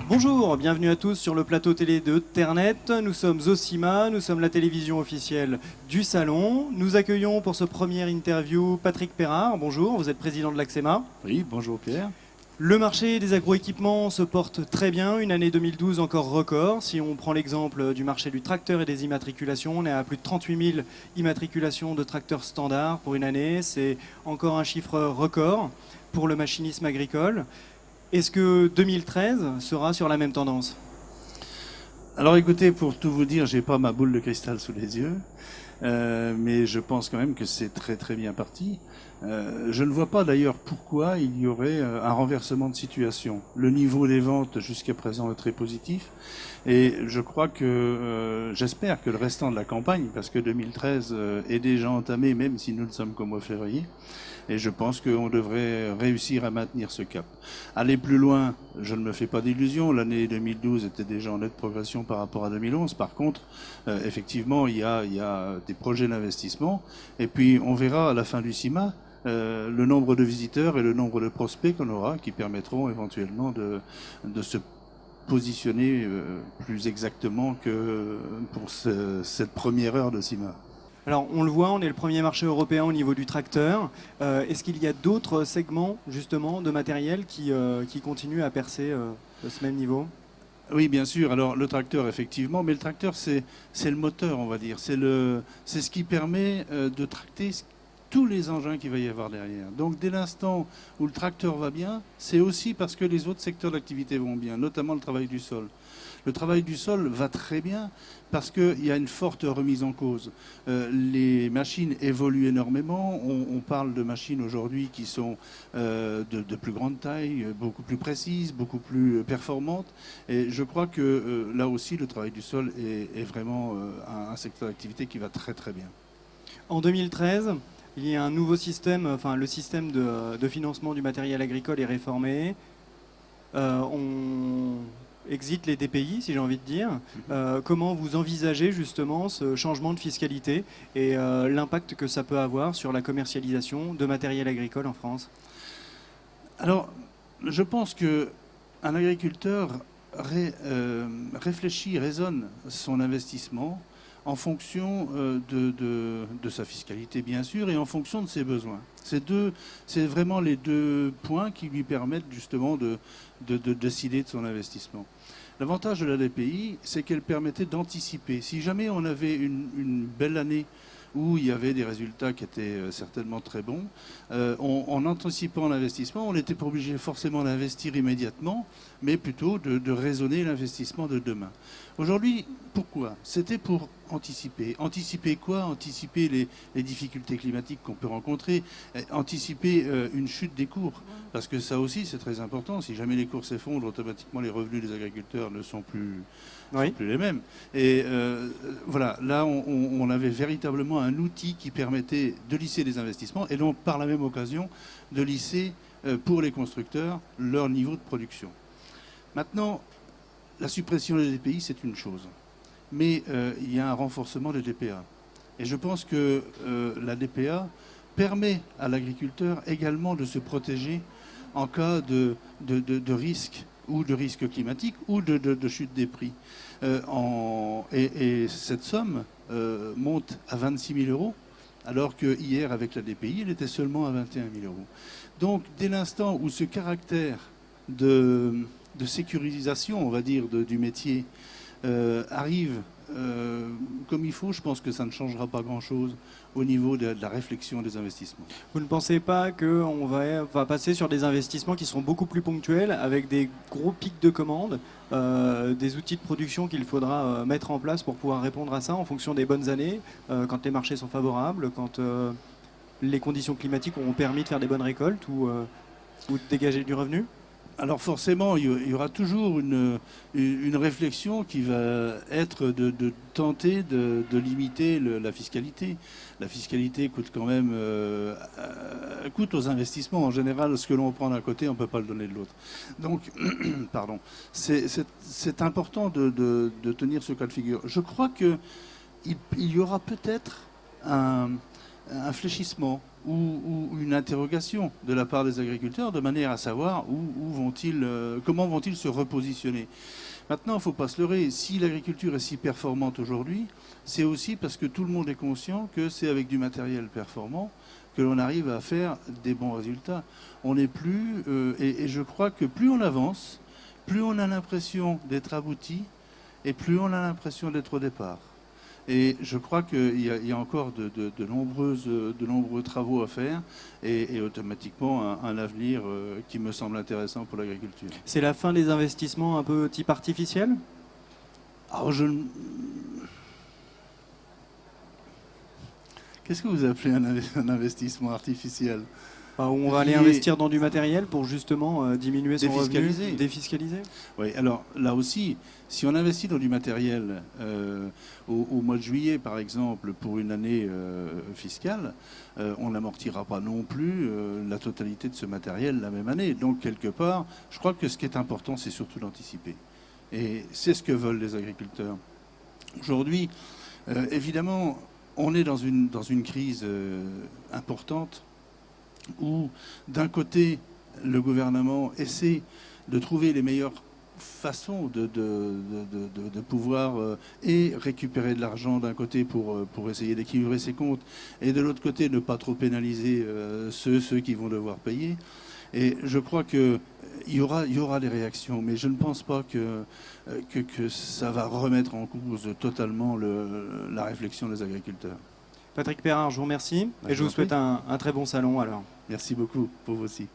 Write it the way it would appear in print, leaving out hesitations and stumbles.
Bonjour, bienvenue à tous sur le plateau télé de Ternet. Nous sommes au CIMA, nous sommes la télévision officielle du salon. Nous accueillons pour ce premier interview Patrick Perrard. Bonjour, vous êtes président de l'ACSEMA. Oui, bonjour Pierre. Le marché des agroéquipements se porte très bien, une année 2012 encore record. Si on prend l'exemple du marché du tracteur et des immatriculations, on est à plus de 38 000 immatriculations de tracteurs standards pour une année. C'est encore un chiffre record pour le machinisme agricole. Est-ce que 2013 sera sur la même tendance? Alors écoutez, pour tout vous dire, j'ai pas ma boule de cristal sous les yeux, mais je pense quand même que c'est très très bien parti. Je ne vois pas d'ailleurs pourquoi il y aurait un renversement de situation. Le niveau des ventes jusqu'à présent est très positif et je crois que, j'espère que le restant de la campagne, parce que 2013 est déjà entamé même si nous ne sommes qu'au mois de février, et je pense qu'on devrait réussir à maintenir ce cap. Aller plus loin, je ne me fais pas d'illusions. L'année 2012 était déjà en nette progression par rapport à 2011. Par contre, effectivement, il y a des projets d'investissement. Et puis, on verra à la fin du CIMA le nombre de visiteurs et le nombre de prospects qu'on aura qui permettront éventuellement de se positionner plus exactement que pour cette première heure de CIMA. Alors on le voit, on est le premier marché européen au niveau du tracteur. Est-ce qu'il y a d'autres segments justement de matériel qui continuent à percer de ce même niveau? Oui, bien sûr. Alors le tracteur, effectivement, mais le tracteur, c'est le moteur, on va dire. C'est ce qui permet de tracter tous les engins qu'il va y avoir derrière. Donc dès l'instant où le tracteur va bien, c'est aussi parce que les autres secteurs d'activité vont bien, notamment le travail du sol. Le travail du sol va très bien parce qu'il y a une forte remise en cause. Les machines évoluent énormément. On parle de machines aujourd'hui qui sont de plus grande taille, beaucoup plus précises, beaucoup plus performantes. Et je crois que là aussi, le travail du sol est vraiment un secteur d'activité qui va très très bien. En 2013, il y a un nouveau système, enfin le système de financement du matériel agricole est réformé. On exit les DPI, si j'ai envie de dire. Comment vous envisagez justement ce changement de fiscalité et l'impact que ça peut avoir sur la commercialisation de matériel agricole en France? Alors, je pense qu'un agriculteur réfléchit, raisonne son investissement en fonction de sa fiscalité, bien sûr, et en fonction de ses besoins. C'est vraiment les deux points qui lui permettent justement de décider de son investissement. L'avantage de la DPI, c'est qu'elle permettait d'anticiper. Si jamais on avait une belle année où il y avait des résultats qui étaient certainement très bons, en anticipant l'investissement, on n'était pas obligé forcément d'investir immédiatement, mais plutôt de raisonner l'investissement de demain. Aujourd'hui, pourquoi? C'était pour anticiper. Anticiper quoi? Anticiper les difficultés climatiques qu'on peut rencontrer, anticiper une chute des cours, parce que ça aussi c'est très important. Si jamais les cours s'effondrent, automatiquement les revenus des agriculteurs ne sont plus les mêmes. Et voilà, là on avait véritablement un outil qui permettait de lisser les investissements et donc par la même occasion de lisser pour les constructeurs leur niveau de production. Maintenant, la suppression des DPI, c'est une chose. Mais il y a un renforcement des DPA. Et je pense que la DPA permet à l'agriculteur également de se protéger en cas de risque, ou de risque climatique, ou de chute des prix. Et cette somme monte à 26 000 euros, alors que hier, avec la DPI, elle était seulement à 21 000 euros. Donc, dès l'instant où ce caractère de sécurisation, on va dire, du métier arrive comme il faut, je pense que ça ne changera pas grand-chose au niveau de la réflexion des investissements. Vous ne pensez pas qu'on va passer sur des investissements qui seront beaucoup plus ponctuels, avec des gros pics de commandes, des outils de production qu'il faudra mettre en place pour pouvoir répondre à ça en fonction des bonnes années, quand les marchés sont favorables, quand les conditions climatiques auront permis de faire des bonnes récoltes ou de dégager du revenu? Alors forcément, il y aura toujours une réflexion qui va être de tenter de limiter la fiscalité. La fiscalité coûte quand même coûte aux investissements. En général, ce que l'on prend d'un côté, on ne peut pas le donner de l'autre. Donc, pardon, c'est important de tenir ce cas de figure. Je crois qu'il y aura peut-être un fléchissement ou une interrogation de la part des agriculteurs de manière à savoir comment vont-ils se repositionner. Maintenant, il ne faut pas se leurrer. Si l'agriculture est si performante aujourd'hui, c'est aussi parce que tout le monde est conscient que c'est avec du matériel performant que l'on arrive à faire des bons résultats. On n'est plus, et je crois que plus on avance, plus on a l'impression d'être abouti, et plus on a l'impression d'être au départ. Et je crois qu'il y a encore de nombreux travaux à faire et automatiquement un avenir qui me semble intéressant pour l'agriculture. C'est la fin des investissements un peu type artificiel? Alors Qu'est-ce que vous appelez un investissement artificiel? Où on va aller investir dans du matériel pour justement diminuer son revenu, défiscaliser? Oui, alors là aussi, si on investit dans du matériel au mois de juillet, par exemple, pour une année fiscale, on n'amortira pas non plus la totalité de ce matériel la même année. Donc, quelque part, je crois que ce qui est important, c'est surtout d'anticiper. Et c'est ce que veulent les agriculteurs. Aujourd'hui, évidemment, on est dans une crise importante, où d'un côté, le gouvernement essaie de trouver les meilleures façons de pouvoir et récupérer de l'argent d'un côté pour essayer d'équilibrer ses comptes, et de l'autre côté, ne pas trop pénaliser ceux qui vont devoir payer. Et je crois qu'il y aura des réactions, mais je ne pense pas que ça va remettre en cause totalement la réflexion des agriculteurs. Patrick Perrin, je vous remercie et je vous souhaite un très bon salon alors. Merci beaucoup, pour vous aussi.